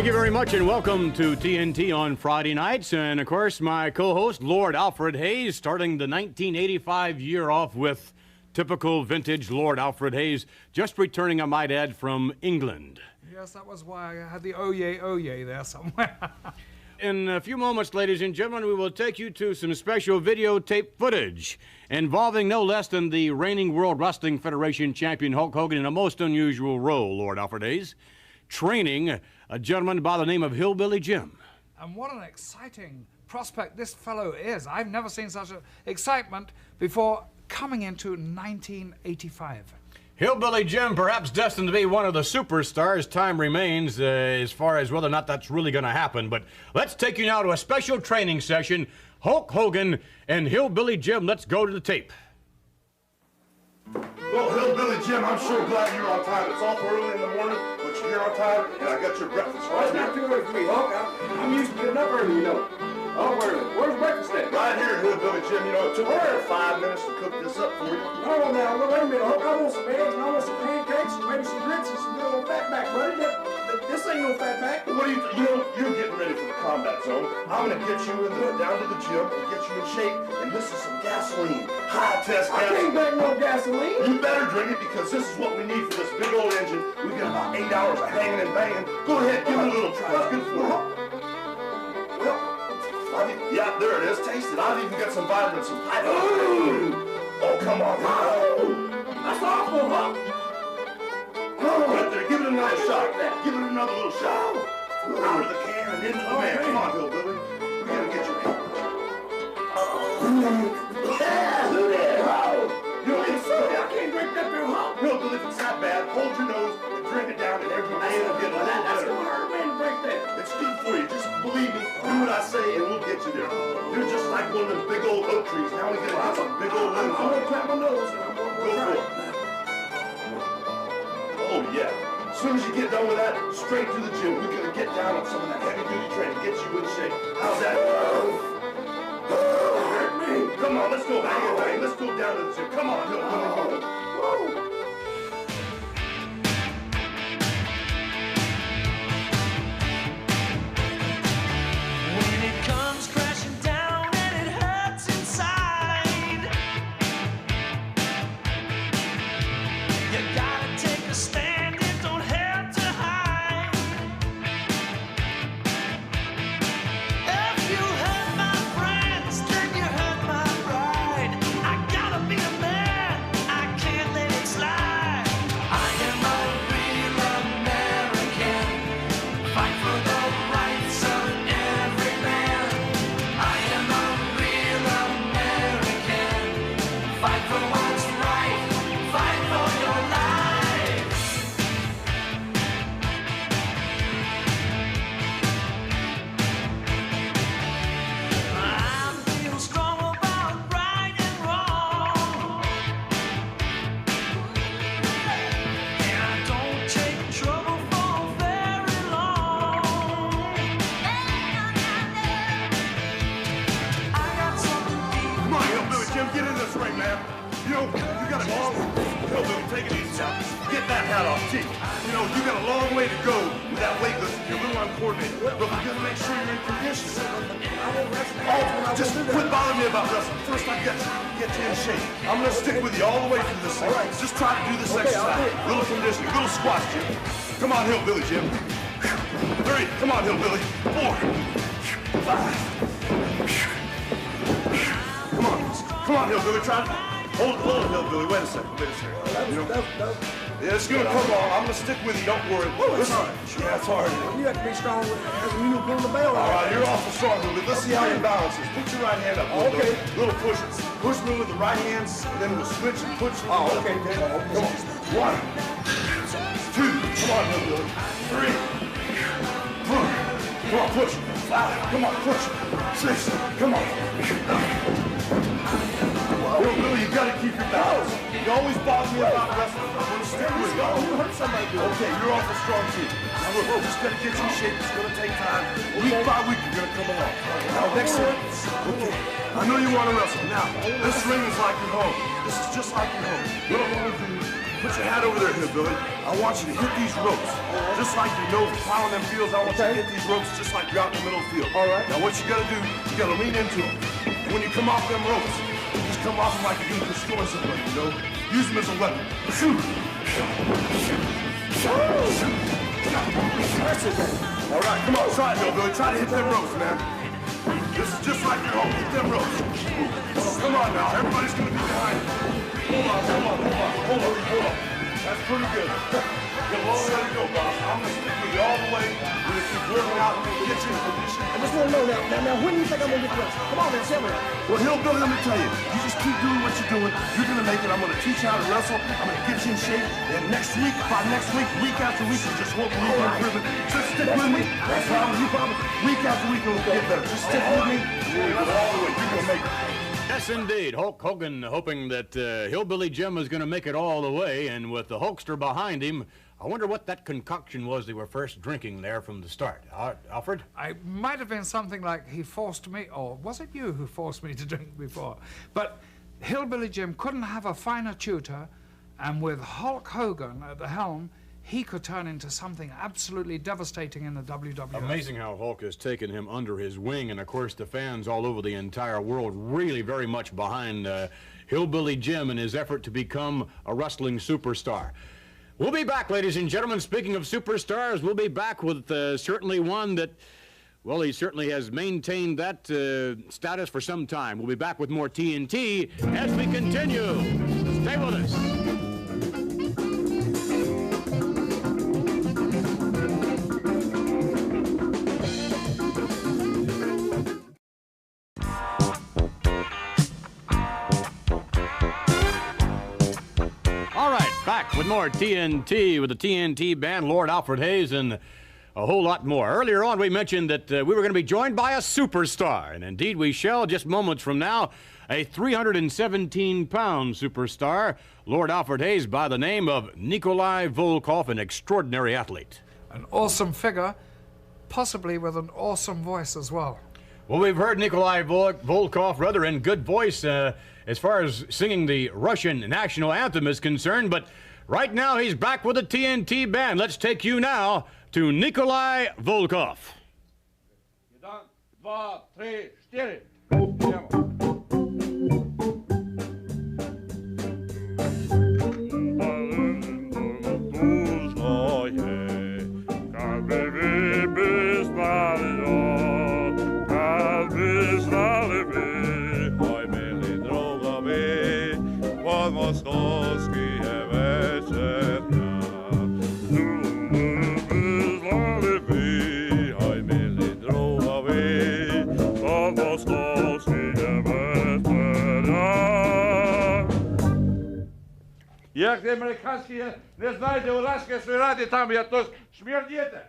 you very much, and welcome to TNT on Friday nights. And, of course, my co-host, Lord Alfred Hayes, starting the 1985 year off with typical vintage Lord Alfred Hayes, just returning, I might add, from England. Yes, that was why I had the oh yay there somewhere. In a few moments, ladies and gentlemen, we will take you to some special videotape footage involving no less than the reigning World Wrestling Federation champion Hulk Hogan in a most unusual role, Lord Alfred Hayes, training a gentleman by the name of Hillbilly Jim. And what an exciting prospect this fellow is. I've never seen such excitement before coming into 1985. Hillbilly Jim, perhaps destined to be one of the superstars. Time remains as far as whether or not that's really going to happen. But let's take you now to a special training session. Hulk Hogan and Hillbilly Jim. Let's go to the tape. Well, Hillbilly Jim, I'm sure glad you're on time. It's awful early in the morning, but you're here on time, and I got your breakfast right It's not too early for me, Hulk. I'm used to getting up early, you know. Oh, where's breakfast at? Right here, Hillbilly Jim. You know, it took me 5 minutes to cook this up for you. No, now, wait a minute, Hulk. I want some eggs, and I want some pancakes, and maybe some grits, and some good old fatback, buddy. This ain't no fatback. What are you're getting ready for the combat zone. I'm going to get you down to the gym and get you in shape, and this is some gasoline. High-test gasoline. I can't back no gasoline. You better drink it, because this is what we need for this big old engine. We get about 8 hours of hanging and banging. Go ahead, give it a little try. It's good for you. Well, yeah, there it is. Taste it. I've even got some vitamins, some vitamin. Oh, come on. That's awful, Hulk. Right there. Give it another shot. Give it another little shot. Out of the can and into the man. Come on, Hillbilly. We gotta get you. Yeah, who did? You know, it's I can't drink that there, Hulk. Hillbilly, if it's that bad, hold your nose and drink it down, and every day it'll get a little That's better. gonna hurt me to drink that. It's good for you. Just believe me. Do what I say, and we'll get you there. You're just like one of them big old oak trees. Now we gotta get some big old limbs I'm on gonna you. clap my nose, and I'm Go gonna for it. Oh, yeah. As soon as you get done with that, straight to the gym. We're gonna get down on some of that heavy-duty training, get you in shape. How's that? hurt me. Come on, let's go hang and bang. Let's go down to the gym. Come on, Hillbilly. Whoa. When it comes crashing down and it hurts inside, you gotta take a stand, it don't have to hide. If you hurt my friends, then you hurt my pride. I gotta be a man, I can't let it slide. I am a real American, fight for the rights of every man. I am a real American, fight for what's right, fight for your life. I feel strong about right and wrong, and I don't take trouble for very long. I got something deep. Come on, Hillbilly Jim, get in this ring, man. You know, you got a long... Hillbilly, take it easy now. Get that hat off, T. You know, you got a long way to go with that weightlifting. You're a little uncoordinated. But we gotta make sure you're in condition. Oh, just quit bothering me about wrestling. First, I got to get you in shape. I'm gonna stick with you all the way through this thing. Just try to do this exercise. Little conditioning, little squats, Jim. Come on, Hillbilly Jim. 3, come on, Hillbilly. 4, 5. Come on, Hillbilly, try to... Hold it, Hillbilly. Wait a second. You know, yeah, it's gonna come on. I'm gonna stick with you. Don't worry. Listen. Yeah, it's hard. You have to be strong as a mule pulling the bell. All right, you're awful strong, Hillbilly. Let's see how your balance is. Put your right hand up. Okay. Little push. Push me with the right hand, and then we'll switch and push with the left. Okay. Come on. 1, 2. Come on, Hillbilly. 3, 4. Come on, push. 5. Come on, push. 6. Come on. Hillbilly, you gotta keep your balance. You always bother me about wrestling. I'm gonna stick with you. You hurt somebody. Okay, you're awful strong too. Now look, we're just gonna get you in shape. It's gonna take time. Week by week, you're gonna come along. Now next thing. Okay. I know you want to wrestle. Now, this ring is like your home. This is just like your home. What I want to do Put your hat over there, Hillbilly. I want you to hit these ropes. Just like you know plowing them fields, I want you to hit these ropes just like you're out in the middle of the field. All right. Now what you gotta do, you gotta lean into them. And when you come off them ropes, just come off them like you're gonna destroy somebody, you know? Use them as a weapon. Shoot! That's it, then. All right, come on, try it, Hillbilly. Try to hit them ropes, man. This is just like your home. Hit them ropes. Come on now, everybody's gonna be behind you. Hold on. That's pretty good. You got a long way to go, Bob. I'm gonna stick with you all the way. We're gonna keep working out and get you in position. I just want to know now, when do you think I'm going to get dressed? Come on, man, tell me. Well, Hillbilly, let me tell you, you just keep doing what you're doing. You're gonna make it. I'm gonna teach you how to wrestle. I'm gonna get you in shape. And by next week, week after week, you just won't believe I'm driven. Just stick with me. That's right. You promise. Week after week, it'll get better. Just stick with me. We'll go all the way. You're gonna make it. Yes, indeed. Hulk Hogan hoping that Hillbilly Jim was going to make it all the way, and with the Hulkster behind him, I wonder what that concoction was they were first drinking there from the start. Alfred? I might have been something like he forced me, or was it you who forced me to drink before? But Hillbilly Jim couldn't have a finer tutor, and with Hulk Hogan at the helm, he could turn into something absolutely devastating in the WWF. Amazing how Hulk has taken him under his wing, and of course the fans all over the entire world really very much behind Hillbilly Jim in his effort to become a wrestling superstar. We'll be back, ladies and gentlemen. Speaking of superstars, we'll be back with certainly one that, well, he certainly has maintained that status for some time. We'll be back with more TNT as we continue. Stay with us. Back with more TNT with the TNT band, Lord Alfred Hayes, and a whole lot more. Earlier on, we mentioned that we were going to be joined by a superstar, and indeed we shall just moments from now. A 317-pound superstar, Lord Alfred Hayes, by the name of Nikolai Volkov, an extraordinary athlete. An awesome figure, possibly with an awesome voice as well. Well, we've heard Nikolai Volkov rather in good voice as far as singing the Russian national anthem is concerned, but right now he's back with the TNT band. Let's take you now to Nikolai Volkov. 1, 2, 3, 4. Jak amerykańskie nie znajdę laskę swojej rady tam, ja to śmierdziete.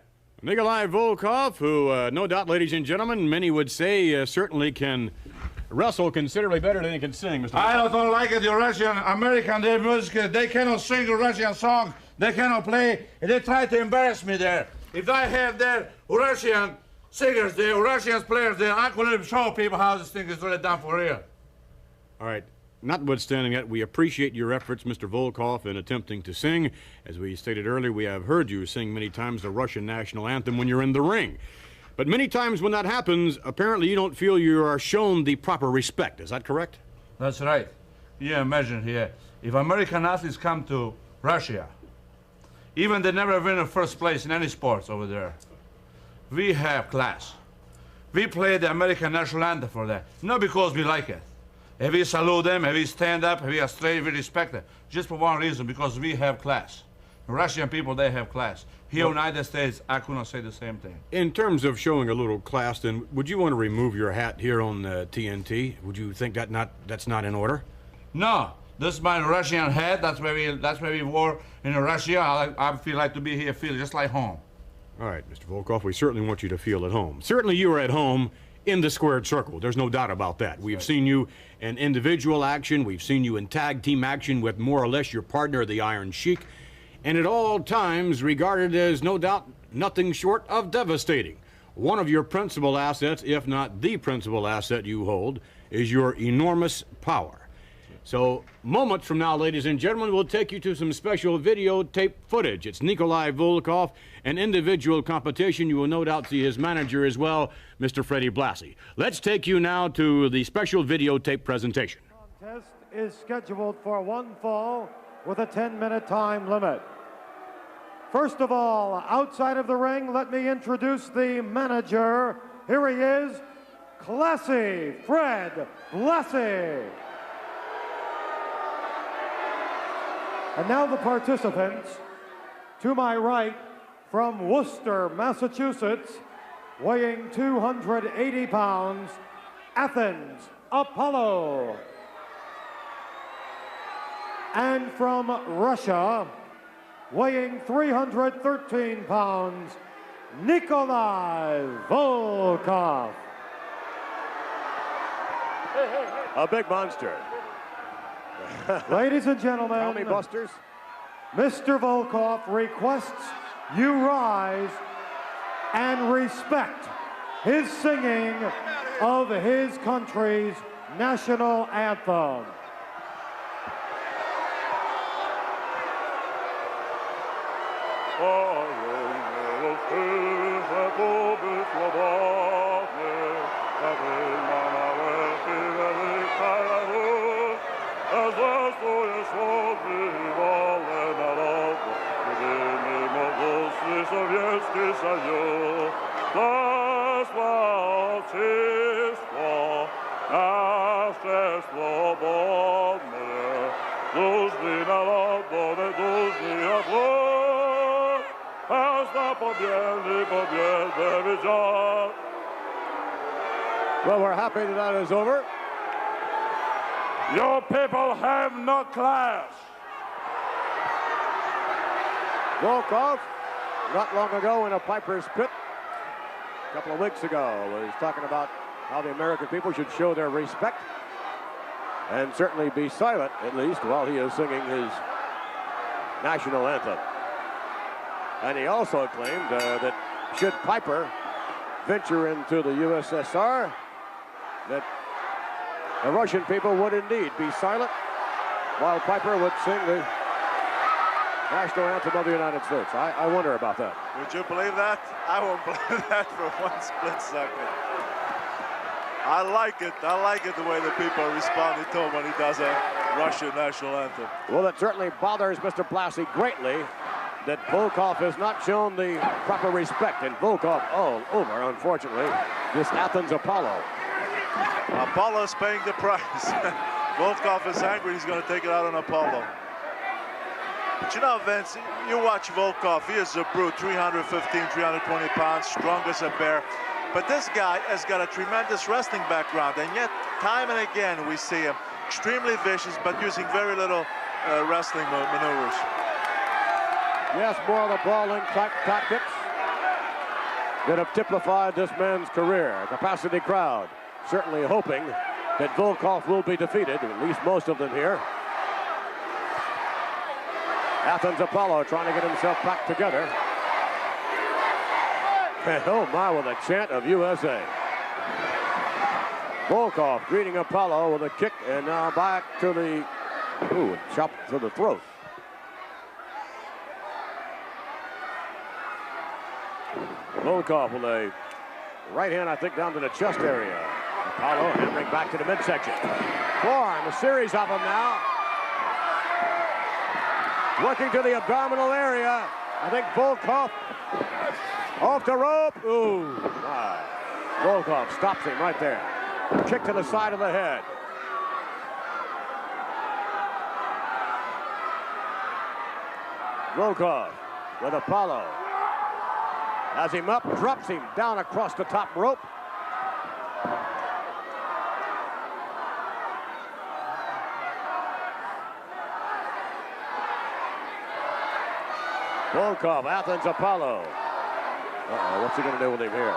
Nikolai Volkov, who, no doubt, ladies and gentlemen, many would say certainly can wrestle considerably better than he can sing, Mr. I don't like it, the Russian, American, their music, they cannot sing a Russian song, they cannot play, and they try to embarrass me there. If I have their Russian singers there, Russian players there, I could show people how this thing is really done for real. All right. Notwithstanding that, we appreciate your efforts, Mr. Volkov, in attempting to sing. As we stated earlier, we have heard you sing many times the Russian national anthem when you're in the ring. But many times when that happens, apparently you don't feel you are shown the proper respect. Is that correct? That's right. Yeah, imagine here, if American athletes come to Russia, even they never win a first place in any sports over there, we have class. We play the American national anthem for that, not because we like it. If we salute them, if we stand up, if we are straight, we respect them. Just for one reason, because we have class. Russian people, they have class. Here in the United States, I could not say the same thing. In terms of showing a little class, then, would you want to remove your hat here on TNT? Would you think that's not in order? No, this is my Russian hat. That's where we wore in Russia. I feel like to be here, feel just like home. All right, Mr. Volkov, we certainly want you to feel at home. Certainly you are at home in the squared circle. There's no doubt about that. We've seen you in individual action. We've seen you in tag team action with more or less your partner, the Iron Sheik, and at all times regarded as no doubt nothing short of devastating. One of your principal assets, if not the principal asset you hold, is your enormous power. So, moments from now, ladies and gentlemen, we'll take you to some special videotape footage. It's Nikolai Volkov, an individual competition. You will no doubt see his manager as well, Mr. Freddie Blassie. Let's take you now to the special videotape presentation. Contest is scheduled for one fall with a 10-minute time limit. First of all, outside of the ring, let me introduce the manager. Here he is, Klassic Fred Blassie. And now the participants. To my right, from Worcester, Massachusetts, weighing 280 pounds, Athens Apollo. And from Russia, weighing 313 pounds, Nikolai Volkov. A big monster. Ladies and gentlemen, Tell me, Busters. Mr. Volkov requests you rise and respect his singing of his country's national anthem. Well, we're happy that is over. Your people have no class. Volkov, not long ago in a Piper's Pit, a couple of weeks ago, was talking about how the American people should show their respect and certainly be silent, at least, while he is singing his national anthem. And he also claimed that should Piper venture into the USSR, that the Russian people would indeed be silent while Piper would sing the national anthem of the United States. I wonder about that. Would you believe that? I won't believe that for one split second. I like it. I like it the way the people are responding to him when he does a Russian national anthem. Well, it certainly bothers Mr. Blassie greatly that Volkov has not shown the proper respect, and Volkov all over, unfortunately, this Athens Apollo. Apollo's paying the price. Volkov is angry. He's going to take it out on Apollo. But you know, Vince, you watch Volkov. He is a brute, 315, 320 pounds, strong as a bear. But this guy has got a tremendous wrestling background, and yet time and again we see him extremely vicious, but using very little wrestling maneuvers. Yes, more of the brawling type tactics that have typified this man's career. A capacity crowd certainly hoping that Volkov will be defeated, at least most of them here. Athens Apollo trying to get himself back together. And oh my, with a chant of USA. Volkov greeting Apollo with a kick, and now back to the, chop to the throat. Volkov with a right hand, I think, down to the chest area. Apollo hammering back to the midsection. Forearm, a series of them now. Working to the abdominal area. I think Volkov off the rope. Ooh, my. Volkov stops him right there. Kick to the side of the head. Volkov with Apollo. Has him up, drops him down across the top rope. Volkov, Athens Apollo. Uh-oh, what's he going to do with him here?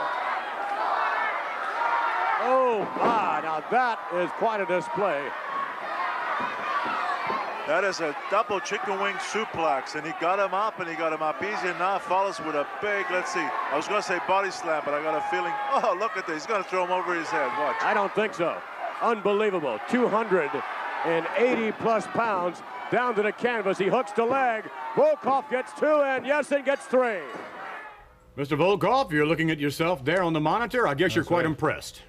Oh, my, now that is quite a display. That is a double chicken wing suplex, and he got him up, and he got him up easy, and now follows with a big, let's see, I was going to say body slam, but I got a feeling, oh, look at this, he's going to throw him over his head, watch. I don't think so. Unbelievable, 280 280-plus pounds down to the canvas. He hooks the leg. Volkov gets 2, and Yessin gets 3. Mr. Volkov, you're looking at yourself there on the monitor. I guess you're quite impressed.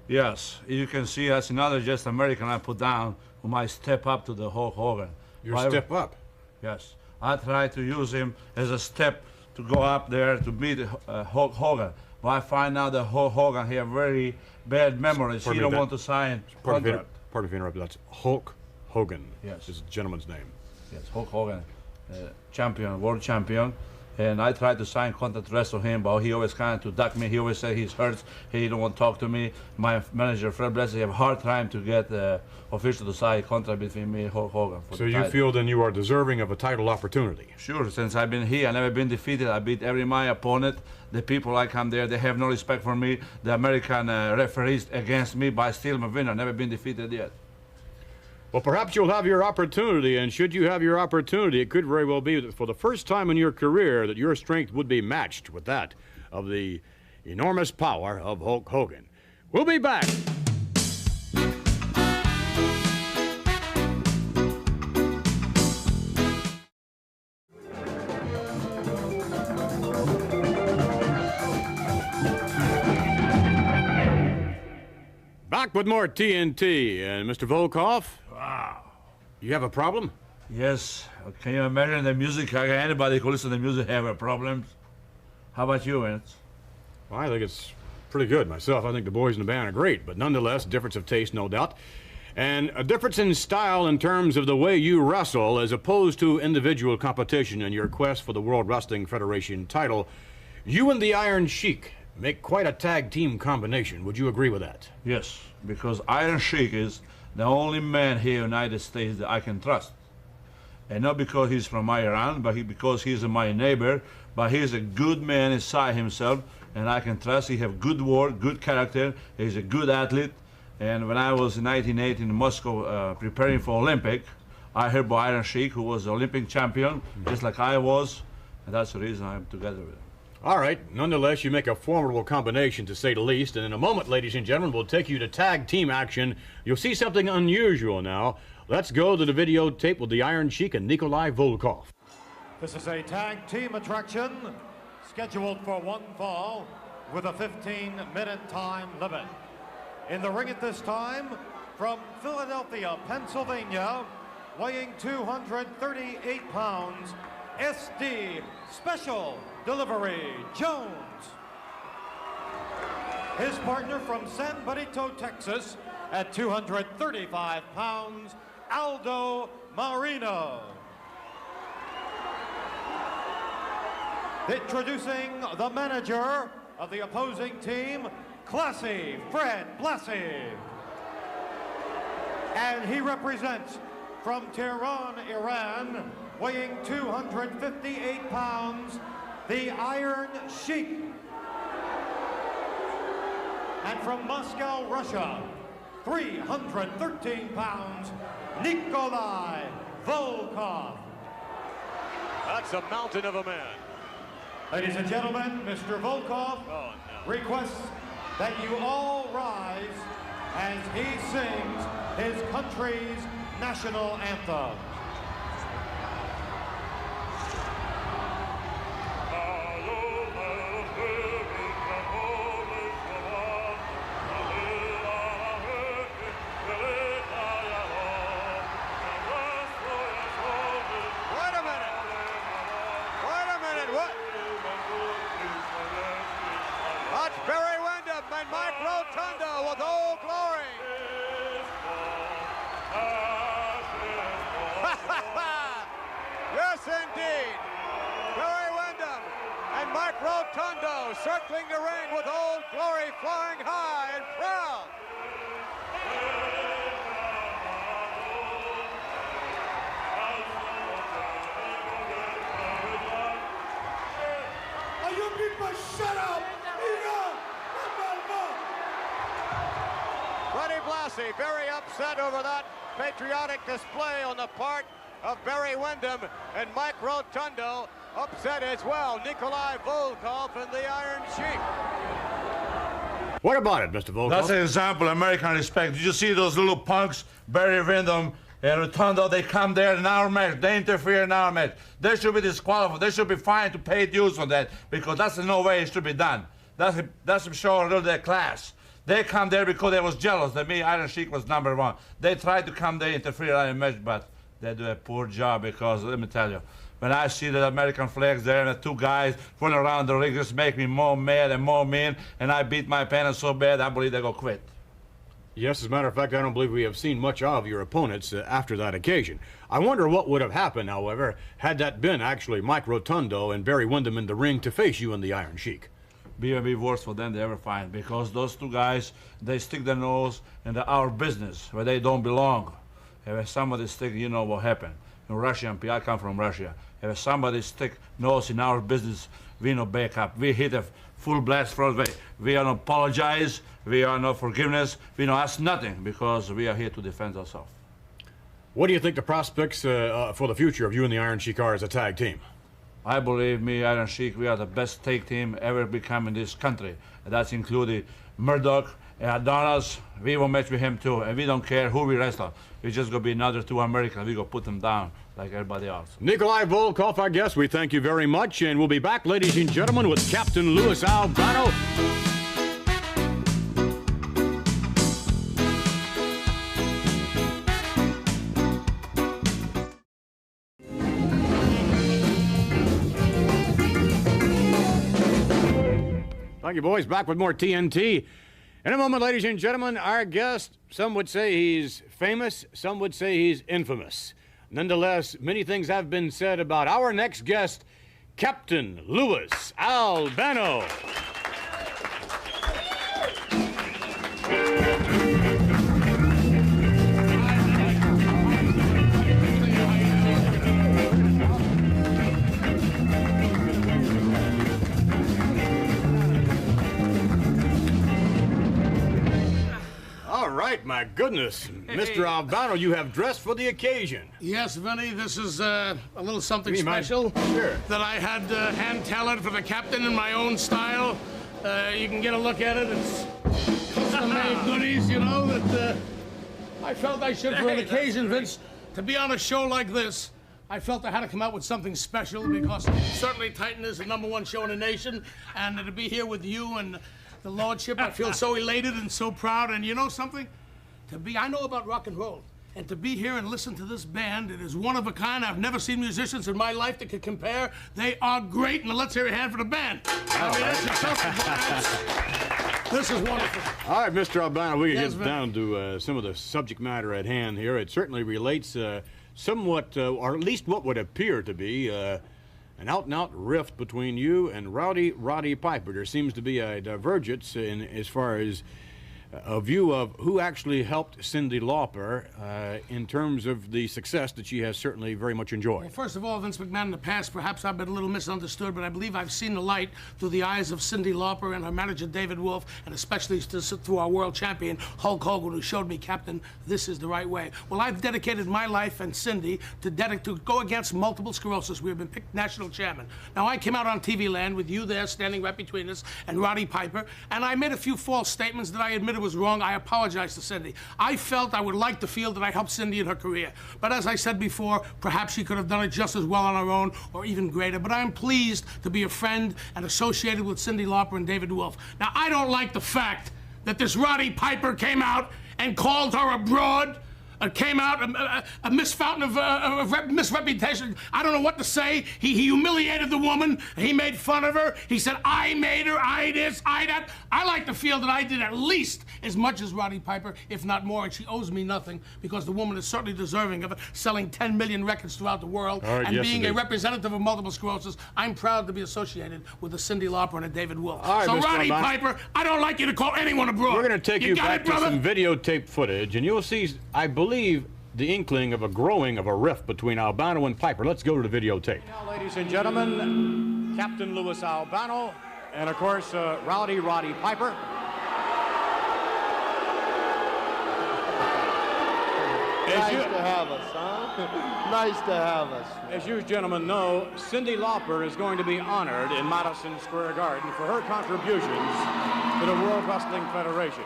Yes, you can see that's another just American I put down who might step up to the Hulk Hogan. Your step up? Yes. I try to use him as a step to go up there to beat Hulk Hogan. But I find out that Hulk Hogan has very bad memories. He don't want to sign contract. Pardon me for interrupting. That's Hulk Hogan. Yes. Is the gentleman's name. Yes, Hulk Hogan, champion, world champion. And I tried to sign contract wrestle him, but he always kind of to duck me. He always said he's hurt. He don't want to talk to me. My manager, Fred Blessing, have a hard time to get official to sign contract between me and Hulk Hogan. So you feel then you are deserving of a title opportunity? Sure. Since I've been here, I've never been defeated. I beat every my opponent. The people I come there, they have no respect for me. The American referees against me, but I still am a winner. Never been defeated yet. Well, perhaps you'll have your opportunity, and should you have your opportunity, it could very well be that for the first time in your career that your strength would be matched with that of the enormous power of Hulk Hogan. We'll be back. Back with more TNT, and Mr. Volkov. Wow. You have a problem? Yes. Can you imagine the music? Anybody who listens to the music have a problem? How about you, Vince? Well, I think it's pretty good myself. I think the boys in the band are great, but nonetheless, difference of taste, no doubt. And a difference in style in terms of the way you wrestle as opposed to individual competition in your quest for the World Wrestling Federation title. You and the Iron Sheik make quite a tag team combination. Would you agree with that? Yes, because Iron Sheik is the only man here in the United States that I can trust. And not because he's from Iran, but because he's my neighbor, but he's a good man inside himself, and I can trust. He have good work, good character, he's a good athlete. And when I was in 1980 in Moscow preparing for Olympic, I heard about Iron Sheik, who was Olympic champion, just like I was, and that's the reason I'm together with him. All right. Nonetheless, you make a formidable combination, to say the least. And in a moment, ladies and gentlemen, we'll take you to tag team action. You'll see something unusual now. Let's go to the videotape with the Iron Sheik and Nikolai Volkov. This is a tag team attraction scheduled for one fall with a 15-minute time limit. In the ring at this time, from Philadelphia, Pennsylvania, weighing 238 pounds, SD Special Delivery Jones. His partner from San Benito, Texas, at 235 pounds, Aldo Marino. Introducing the manager of the opposing team, Klassic, Fred Blessing. And he represents from Tehran, Iran, weighing 258 pounds, the Iron Sheik. And from Moscow, Russia, 313 pounds, Nikolai Volkov. That's a mountain of a man. Ladies and gentlemen, Mr. Volkov requests that you all rise as he sings his country's national anthem. Circling the ring with Old Glory flying high and proud. Are you people shut up? Freddie Blassie very upset over that patriotic display on the part of Barry Windham, and Mike Rotundo upset as well. Nikolai Volkov and the Iron Sheik. What about it, Mr. Volkov? That's an example of American respect. Did you see those little punks, Barry Windham and Rotundo? They come there in our match. They interfere in our match. They should be disqualified. They should be fined to pay dues for that, because that's no way it should be done. That's showing a little their class. They come there because they was jealous that me, Iron Sheik, was #1. They tried to come there, interfere in our match, but they do a poor job, because let me tell you, when I see the American flags there and the two guys running around the ring, just make me more mad and more mean, and I beat my opponent so bad, I believe they go quit. Yes, as a matter of fact, I don't believe we have seen much of your opponents after that occasion. I wonder what would have happened, however, had that been actually Mike Rotundo and Barry Windham in the ring to face you and the Iron Sheik. Be worse for them they ever find, because those two guys, they stick their nose into our business where they don't belong. If somebody stick, you know what happened. In Russia, I come from Russia. If somebody stick nose in our business, we no back up. We hit a full blast front way. We don't apologize. We are no forgiveness. We don't ask nothing, because we are here to defend ourselves. What do you think the prospects for the future of you and the Iron Sheik are as a tag team? I believe me, Iron Sheik, we are the best tag team ever become in this country. And that's including Murdoch and Adonis. We will match with him too, and we don't care who we wrestle. We just gonna be another two Americans. We gonna put them down like everybody else. Nikolai Volkov, I guess we thank you very much, and we'll be back, ladies and gentlemen, with Captain Louis Albano. Thank you, boys. Back with more TNT. In a moment, ladies and gentlemen, our guest, some would say he's famous, some would say he's infamous. Nonetheless, many things have been said about our next guest, Captain Louis Albano. All right, my goodness. Mr. Albano, you have dressed for the occasion. Yes, Vinny, this is a little something special that I had hand-tailored for the captain in my own style. You can get a look at it. It's custom-made goodies, you know, that I felt I should, for an occasion, Vince, to be on a show like this. I felt I had to come out with something special, because certainly Titan is the #1 show in the nation, and to be here with you and the Lordship, I feel so elated and so proud. And you know something? I know about rock and roll. And to be here and listen to this band, it is one of a kind. I've never seen musicians in my life that could compare. They are great. And let's hear a hand for the band. This is wonderful. All right, Mr. Albano, we can Yes, get down to some of the subject matter at hand here. It certainly relates somewhat, or at least what would appear to be, an out-and-out rift between you and Roddy Piper. There seems to be a divergence in as far as a view of who actually helped Cyndi Lauper in terms of the success that she has certainly very much enjoyed. Well, first of all, Vince McMahon, in the past, perhaps I've been a little misunderstood, but I believe I've seen the light through the eyes of Cyndi Lauper and her manager, David Wolf, and especially through our world champion, Hulk Hogan, who showed me, Captain, this is the right way. Well, I've dedicated my life and Cyndi to go against multiple sclerosis. We have been picked national chairman. Now, I came out on TV land with you there standing right between us and Roddy Piper, and I made a few false statements that I admitted was wrong. I apologize to Cyndi. I felt I would like to feel that I helped Cyndi in her career. But as I said before, perhaps she could have done it just as well on her own or even greater. But I'm pleased to be a friend and associated with Cyndi Lauper and David Wolf. Now, I don't like the fact that this Roddy Piper came out and called her a broad. Came out a misfountain of misreputation. I don't know what to say. He humiliated the woman. He made fun of her. He said, I made her, I this, I that. I like to feel that I did at least as much as Roddy Piper, if not more, and she owes me nothing, because the woman is certainly deserving of it, selling 10 million records throughout the world, and yes, being indeed. a representative of multiple sclerosis. I'm proud to be associated with a Cyndi Lauper and a David Wolf. All right, so Mr. Roddy Albano. Piper, I don't like you to call anyone a broad. We're going to take you got back it, to brother? some videotape footage, and you'll see, I believe, the inkling of a growing of a rift between Albano and Piper. Let's go to the videotape. Now, ladies and gentlemen, Captain Louis Albano, and of course, Roddy Piper. Nice to have us, huh? Nice to have us. As you gentlemen know, Cyndi Lauper is going to be honored in Madison Square Garden for her contributions to the World Wrestling Federation.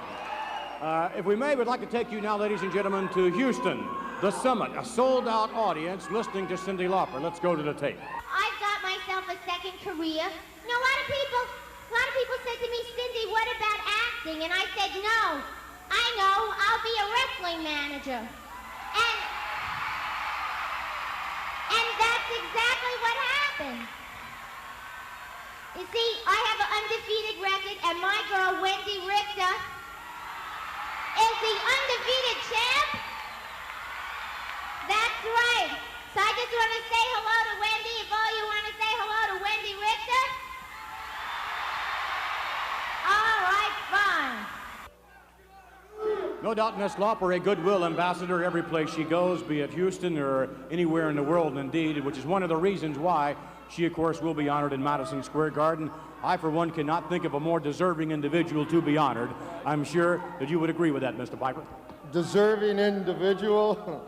If we may, we'd like to take you now, ladies and gentlemen, to Houston, the Summit, a sold-out audience listening to Cyndi Lauper. Let's go to the tape. I've got myself a second career. You know, a lot of people said to me, Cyndi, what about acting? And I said, no. I know, I'll be a wrestling manager. And that's exactly what happened. You see, I have an undefeated record, and my girl, Wendy Richter, is the undefeated champ. That's right. So I just want to say hello to Wendy. If all you want to say hello to Wendy Richter. All right, fine. No doubt Miss Lauper, a goodwill ambassador every place she goes, be it Houston or anywhere in the world, indeed, which is one of the reasons why she, of course, will be honored in Madison Square Garden. I, for one, cannot think of a more deserving individual to be honored. I'm sure that you would agree with that, Mr. Piper. Deserving individual?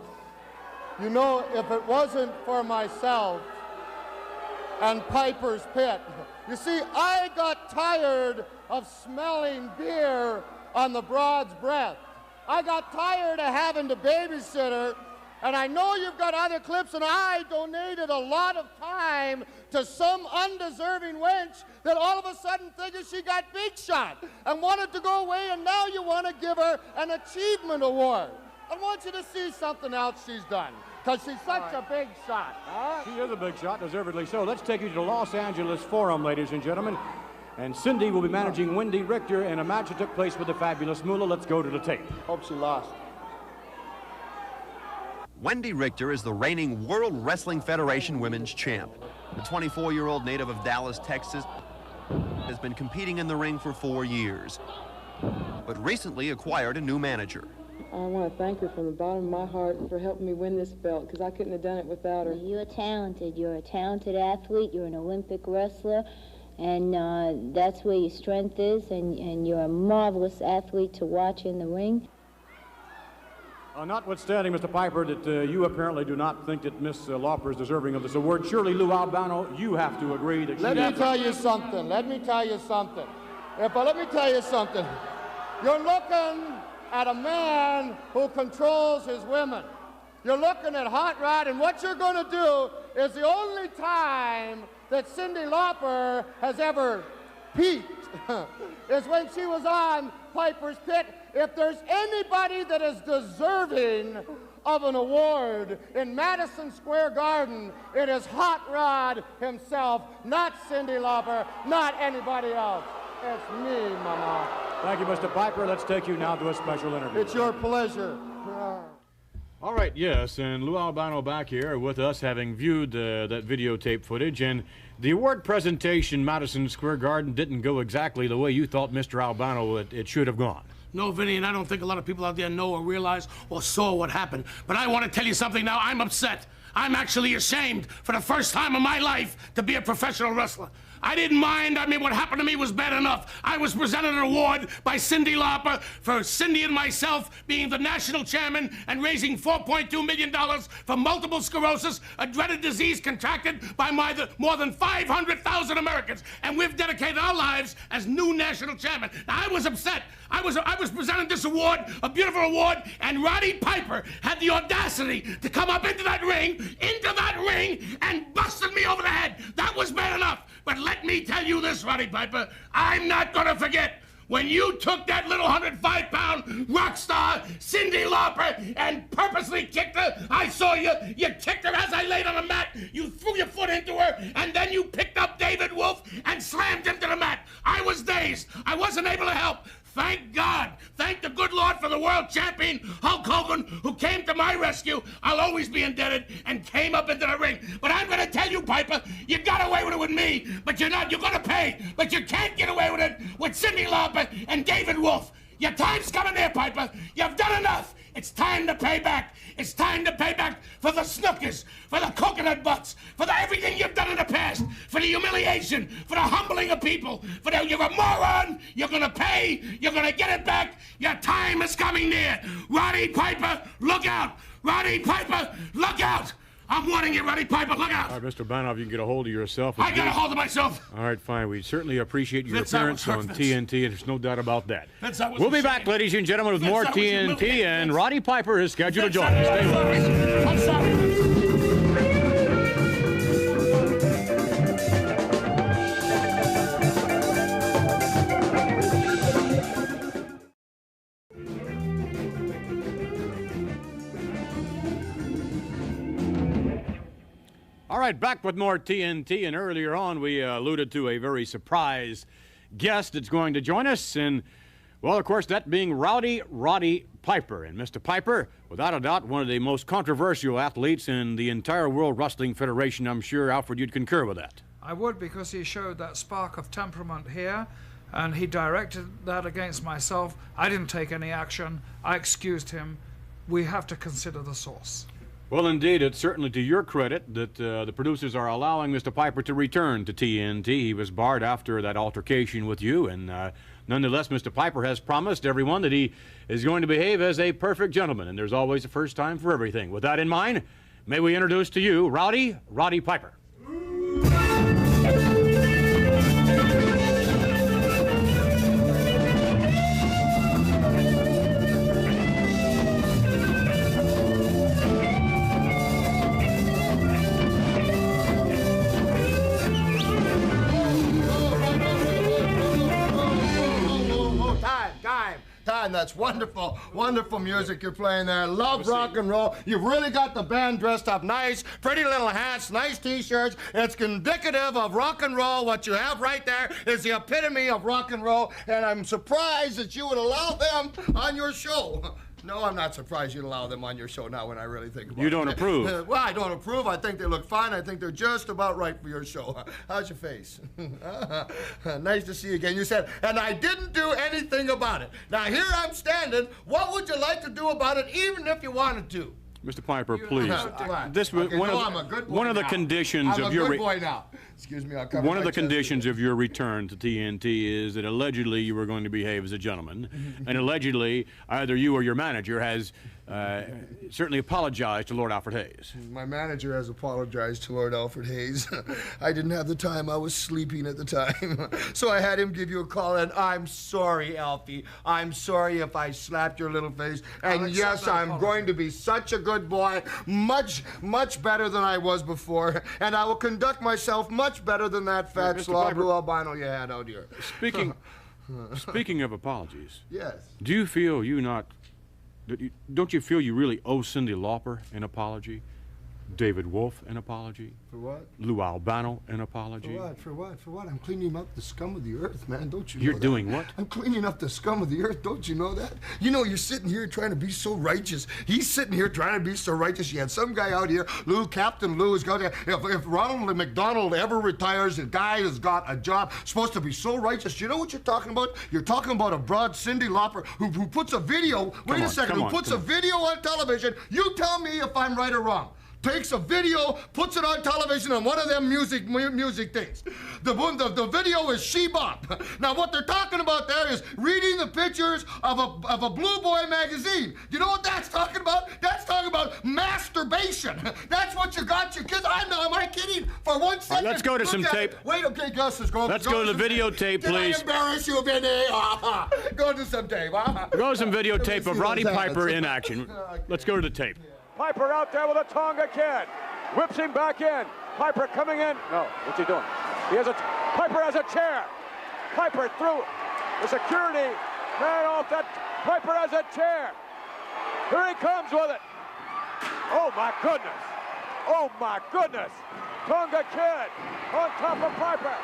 You know, if it wasn't for myself and Piper's Pit, you see, I got tired of smelling beer on the broad's breath. I got tired of having to babysit her, and I know you've got other clips, and I donated a lot of time to some undeserving wench that all of a sudden figured she got big shot and wanted to go away, and now you want to give her an achievement award. I want you to see something else she's done, because she's such a big shot. She is a big shot, deservedly so. Let's take you to the Los Angeles Forum, ladies and gentlemen. And Cyndi will be managing Wendy Richter in a match that took place with the fabulous Moolah. Let's go to the tape. Hope she lost. Wendy Richter is the reigning World Wrestling Federation Women's Champ. The 24-year-old native of Dallas, Texas, has been competing in the ring for 4 years, but recently acquired a new manager. I want to thank her from the bottom of my heart for helping me win this belt, because I couldn't have done it without her. You're talented. You're a talented athlete. You're an Olympic wrestler. And that's where your strength is, and you're a marvelous athlete to watch in the ring. Notwithstanding, Mr. Piper, that you apparently do not think that Miss Lauper is deserving of this award, surely, Lou Albano, you have to agree that Let me tell you something. Let me tell you something. You're looking at a man who controls his women. You're looking at Hot Rod, and what you're going to do is the only time that Cyndi Lauper has ever peaked is when she was on Piper's Pit. If there's anybody that is deserving of an award in Madison Square Garden, it is Hot Rod himself, not Cyndi Lauper, not anybody else. It's me, Mama. Thank you, Mr. Piper. Let's take you now to a special interview. It's your pleasure. All right, yes, and Lou Albano back here with us, having viewed that videotape footage, and the award presentation, Madison Square Garden, didn't go exactly the way you thought, Mr. Albano, it should have gone. No, Vinny, and I don't think a lot of people out there know or realize or saw what happened. But I want to tell you something now. I'm upset. I'm actually ashamed for the first time in my life to be a professional wrestler. I didn't mind. I mean, what happened to me was bad enough. I was presented an award by Cyndi Lauper for Cyndi and myself being the national chairman and raising $4.2 million for multiple sclerosis, a dreaded disease contracted by more than 500,000 Americans. And we've dedicated our lives as new national chairman. Now, I was upset. I was presented this award, a beautiful award, and Roddy Piper had the audacity to come up into that ring, and busted me over the head. That was bad enough. But let me tell you this, Roddy Piper, I'm not going to forget when you took that little 105-pound rock star, Cyndi Lauper, and purposely kicked her. I saw you. You kicked her as I laid on the mat. You threw your foot into her, and then you picked up David Wolf and slammed him to the mat. I was dazed. I wasn't able to help. Thank God. Thank the good Lord for the world champion, Hulk Hogan, who came to my rescue. I'll always be indebted, and came up into the ring. But I'm going to tell you, Piper, you got away with it with me, but you're not. You're going to pay. But you can't get away with it with Cyndi Lauper and David Wolf. Your time's coming there, Piper. You've done enough. It's time to pay back. It's time to pay back for the snookers, for the coconut butts, for everything you've done in the past, for the humiliation, for the humbling of people, you're a moron, you're gonna pay, you're gonna get it back, your time is coming near. Roddy Piper, look out! Roddy Piper, look out! I'm warning you, Roddy Piper. Look out! All right, Mr. Banoff, you can get a hold of yourself. I got a hold of myself. All right, fine. We certainly appreciate your Vince, that appearance was on Vince. TNT, and there's no doubt about that. Vince, that was We'll be a back, shame. ladies and gentlemen, with Vince, more that was TNT, humiliating, and Vince. Roddy Piper is scheduled to Vince, join us. Stay I'm with us. sorry. I'm sorry, Vince. All right, back with more TNT, and earlier on we alluded to a very surprise guest that's going to join us, and, well, of course, that being Roddy Piper. And Mr. Piper, without a doubt, one of the most controversial athletes in the entire World Wrestling Federation. I'm sure, Alfred, you'd concur with that. I would, because he showed that spark of temperament here, and he directed that against myself. I didn't take any action. I excused him. We have to consider the source. Well, indeed, it's certainly to your credit that the producers are allowing Mr. Piper to return to TNT. He was barred after that altercation with you, and nonetheless, Mr. Piper has promised everyone that he is going to behave as a perfect gentleman, and there's always a first time for everything. With that in mind, may we introduce to you Roddy Piper. Time. That's wonderful, wonderful music you're playing there. Love rock and roll. You've really got the band dressed up nice, pretty little hats, nice t-shirts. It's indicative of rock and roll. What you have right there is the epitome of rock and roll, and I'm surprised that you would allow them on your show. No, I'm not surprised you'd allow them on your show now when I really think about it. You don't approve? Well, I don't approve. I think they look fine. I think they're just about right for your show. How's your face? Nice to see you again. You said, and I didn't do anything about it. Now, here I'm standing. What would you like to do about it, even if you wanted to? Mr. Piper, please. This was Okay, one of the conditions of your. I'm a good boy now. Excuse me. I'll cover one of my the chest. conditions of your return to TNT is that allegedly you were going to behave as a gentleman, and allegedly either you or your manager has certainly apologized to Lord Alfred Hayes. My manager has apologized to Lord Alfred Hayes. I didn't have the time. I was sleeping at the time. So I had him give you a call, and I'm sorry, Alfie. I'm sorry if I slapped your little face. And yes, I'm going to be such a good boy, much, much better than I was before. And I will conduct myself much better than that fat slob blue albino you had out here. Speaking of apologies. Yes. Do you feel don't you feel you really owe Cyndi Lauper an apology? David Wolf an apology? For what? Lou Albano an apology? For what? For what? For what? I'm cleaning up the scum of the earth, man. Don't you know You're that? doing what? I'm cleaning up the scum of the earth. Don't you know that? You know, you're sitting here trying to be so righteous. He's sitting here trying to be so righteous. You had some guy out here, Captain Lou, is going to, if Ronald McDonald ever retires, the guy has got a job, supposed to be so righteous. You know what you're talking about? You're talking about a broad Cyndi Lauper who puts a video, wait a second, who puts a video on television. You tell me if I'm right or wrong. Takes a video, puts it on television on one of them music things. The video is She Bop. Now what they're talking about there is reading the pictures of a Blue Boy magazine. You know what that's talking about? That's talking about masturbation. That's what you got your kids. Am I kidding? For 1 second. Let's go to some tape. Wait, okay, Gus is going. Let's go to the videotape, please. Did I embarrass you, Vinny? Go to some tape. Go to some videotape of Roddy Piper in action. Let's go to the tape. Piper out there with a Tonga Kid. Whips him back in. Piper coming in. No, what's he doing? Piper has a chair. Piper through the security man off that. Piper has a chair. Here he comes with it. Oh my goodness. Oh my goodness. Tonga Kid on top of Piper.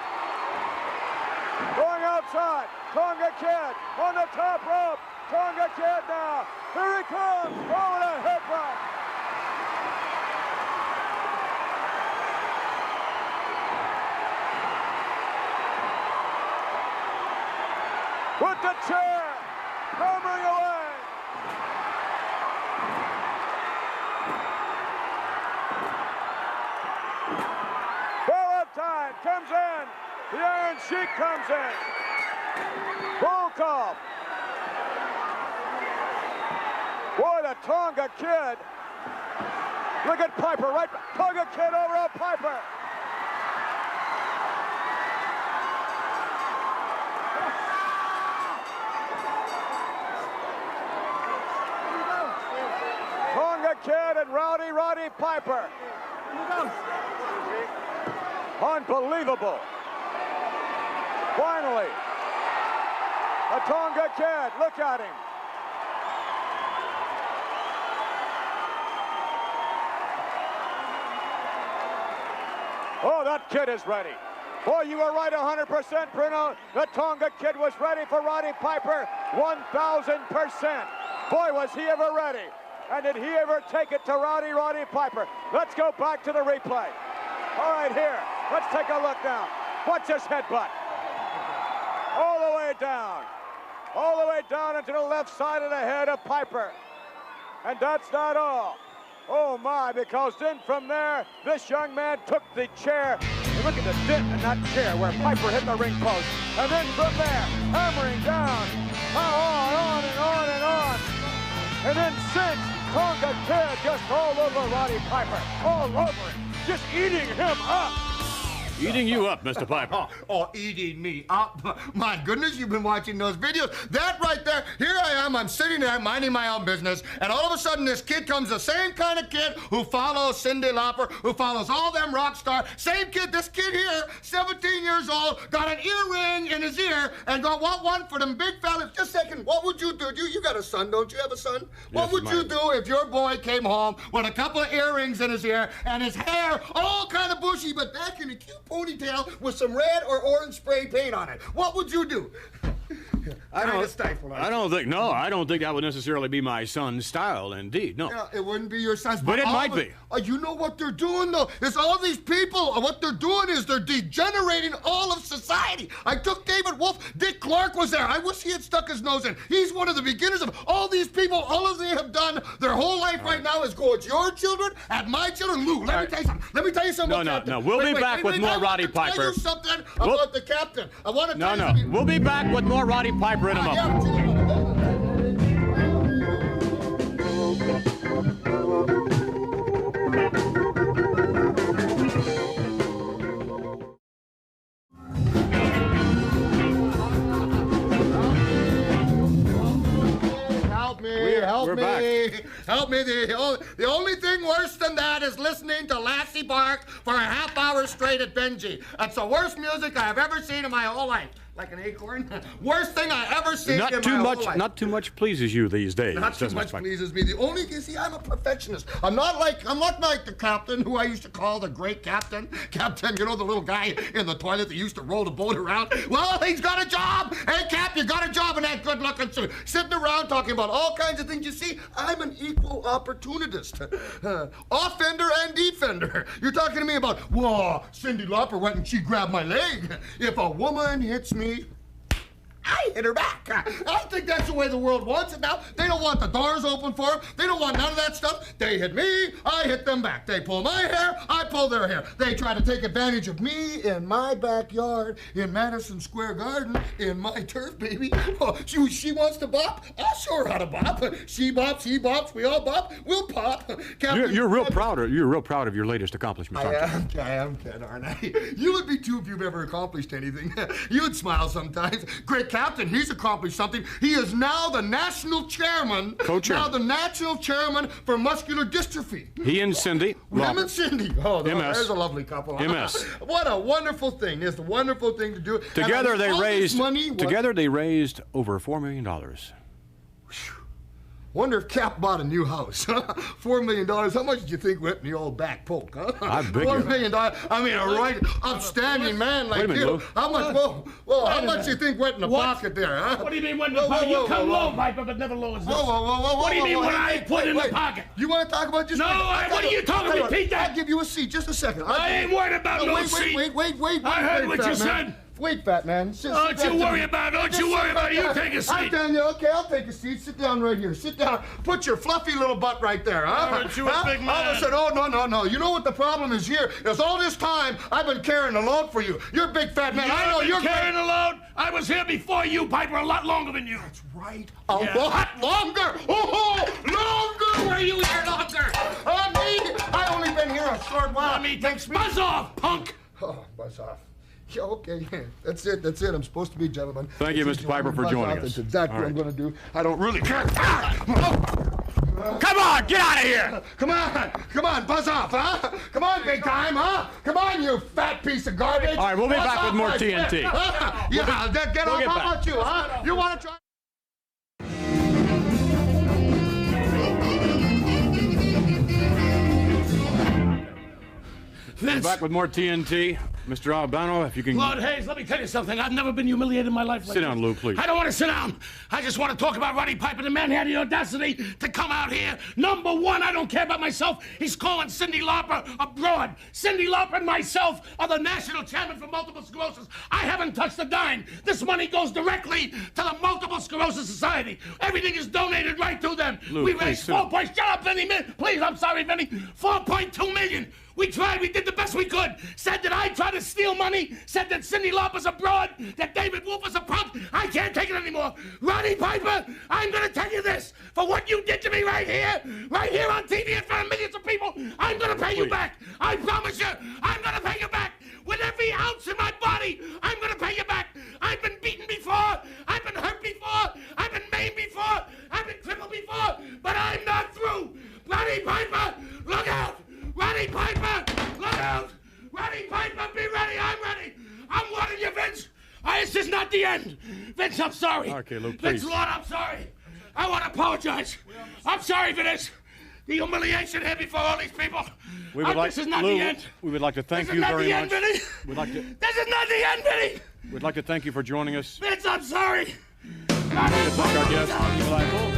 Going outside. Tonga Kid on the top rope. Tonga Kid now. Here he comes. Oh, and a hip run. With the chair, hammering away. Forward time comes in. The Iron Sheik comes in. Roll call. Boy, the Tonga Kid. Look at Piper, right? Tonga Kid over on Piper. Tonga Kid and Roddy Piper. Unbelievable. Finally, a Tonga Kid. Look at him. Oh, that kid is ready. Boy, you were right 100%, Bruno. The Tonga Kid was ready for Roddy Piper 1,000%. Boy, was he ever ready. And did he ever take it to Roddy Piper? Let's go back to the replay. All right, here. Let's take a look now. Watch this headbutt. All the way down. All the way down into the left side of the head of Piper. And that's not all. Oh my, because then from there, this young man took the chair. And look at the dent in that chair where Piper hit the ring post. And then from there, hammering down, on and on and on. And then sent Tonga Kid just all over Roddy Piper. All over him, just eating him up. Eating you up, Mr. Piper. Oh, eating me up. My goodness, you've been watching those videos. That right there, here I am, I'm sitting there minding my own business, and all of a sudden this kid comes, the same kind of kid who follows Cyndi Lauper, who follows all them rock stars. Same kid, this kid here, 17 years old, got an earring in his ear, and got one for them big fellas. Just a second, what would you do? You got a son, don't you have a son? What would you do if your boy came home with a couple of earrings in his ear, and his hair all kind of bushy, but back in a cute ponytail with some red or orange spray paint on it? What would you do? I don't think that would necessarily be my son's style, indeed, no. Yeah, it wouldn't be your son's. But it might be. You know what they're doing, though? Is all these people, what they're doing is they're degenerating all of society. I took David Wolf. Dick Clark was there. I wish he had stuck his nose in. He's one of the beginners of all these people. All of they have done their whole life right now is go at your children, at my children. Lou, let me tell you something. Let me tell you something. No. We'll be back with more Roddy Piper. I want to tell you something about the captain. I want to tell you something. We'll be back with more Roddy Piper in a moment. Help me. The only thing worse than that is listening to Lassie bark for a half hour straight at Benji. That's the worst music I have ever seen in my whole life. Like an acorn. Worst thing I ever seen in my whole life. Not too much pleases you these days. Not too much pleases me. The only, you see, I'm a perfectionist. I'm not like the captain who I used to call the great captain. Captain, you know, the little guy in the toilet that used to roll the boat around. Well, he's got a job. Hey, Cap, you got a job in that good-looking suit. Sitting around talking about all kinds of things. You see, I'm an equal opportunist. Offender and defender. You're talking to me about, whoa, Cyndi Lauper went and she grabbed my leg. If a woman hits me, I hit her back. I think that's the way the world wants it now. They don't want the doors open for them. They don't want none of that stuff. They hit me, I hit them back. They pull my hair, I pull their hair. They try to take advantage of me in my backyard, in Madison Square Garden, in my turf, baby. Oh, she wants to bop, I'll show her how to bop. She bops, he bops, we all bop, we'll pop. You're real proud of your latest accomplishments, aren't you? I am, Ken, aren't I? You would be too if you've ever accomplished anything. You would smile sometimes. Great captain, he's accomplished something. He is now the national chairman. Co-chairman. Now the national chairman for muscular dystrophy. He and Cyndi. Him and Cyndi. Oh, MS. There's a lovely couple. MS. What a wonderful thing. It's a wonderful thing to do. Together they raised over $4 million. Wonder if Cap bought a new house. $4 million. How much did you think went in the old back poke, huh? $4 million. I mean, a right upstanding man like you. How much? How much do you think went in the pocket there, huh? What do you mean went in the pocket? You come low, Piper, but never low as this. What do you mean what I put in the pocket? You want to talk about just? No, what are you talking about? Repeat that. I'll give you a seat. Just a second. I ain't worried about no seat. Wait. I heard what you said. Wait, fat man. Don't you worry about it. You take a seat. I'm telling you, okay, I'll take a seat. Sit down right here. Sit down. Put your fluffy little butt right there, huh? Aren't you a big man? All of a sudden, no. You know what the problem is here? Is all this time I've been carrying the load for you. You're a big fat man. I know you're carrying the load. I was here before you, Piper, a lot longer than you. That's right. A lot longer. Oh, longer. Were you here longer? Me, short while. Let me buzz off, punk! Oh, buzz off. Yeah, okay, that's it. I'm supposed to be, gentlemen. Thank you, Mr. Piper, for joining us. That's exactly what I'm going to do. I don't really care. Come on, get out of here! Come on, buzz off, huh? Come on, big time, huh? Come on, you fat piece of garbage. All right, we'll be Buzz back with off, more my TNT. friend. Yeah, get off. How about you, huh? You want to try? We're back with more TNT. Mr. Albano, if you can... Lord Hayes, let me tell you something. I've never been humiliated in my life like Sit down, Lou, please. I don't want to sit down. I just want to talk about Roddy Piper. The man had the audacity to come out here. Number one, I don't care about myself. He's calling Cyndi Lauper abroad. Cyndi Lauper and myself are the national champion for multiple sclerosis. I haven't touched a dime. This money goes directly to the Multiple Sclerosis Society. Everything is donated right to them. Lou, We please, raised sit down. 4 point... Shut up, Vinny. Please, I'm sorry, Vinny. 4.2 million. We tried, we did the best we could. Said that I tried to steal money, said that Cyndi Lauper's abroad, that David Wolf is a punk. I can't take it anymore. Roddy Piper, I'm gonna tell you this. For what you did to me right here on TV in front of millions of people, I'm gonna pay you back. I promise you, I'm gonna pay you back. With every ounce in my body, I'm gonna pay you back. I've been beaten before, I've been hurt before, I've been maimed before, I've been crippled before, but I'm not through. Roddy Piper, look out. Roddy Piper, look out! Roddy Piper, be ready, I'm ready! I'm warning you, Vince! This is not the end! Vince, I'm sorry! Okay, Lou, Vince, please. Lord, I'm sorry! I want to apologize! I'm sorry for this! The humiliation here before all these people! We would like, this is not Lou, the end! we would like to thank This you is not very the much. end, Vinny! We'd like to... This is not the end, Vinny! We'd like to thank you for joining us. Vince, I'm sorry! Thank our guest, Eli Gold.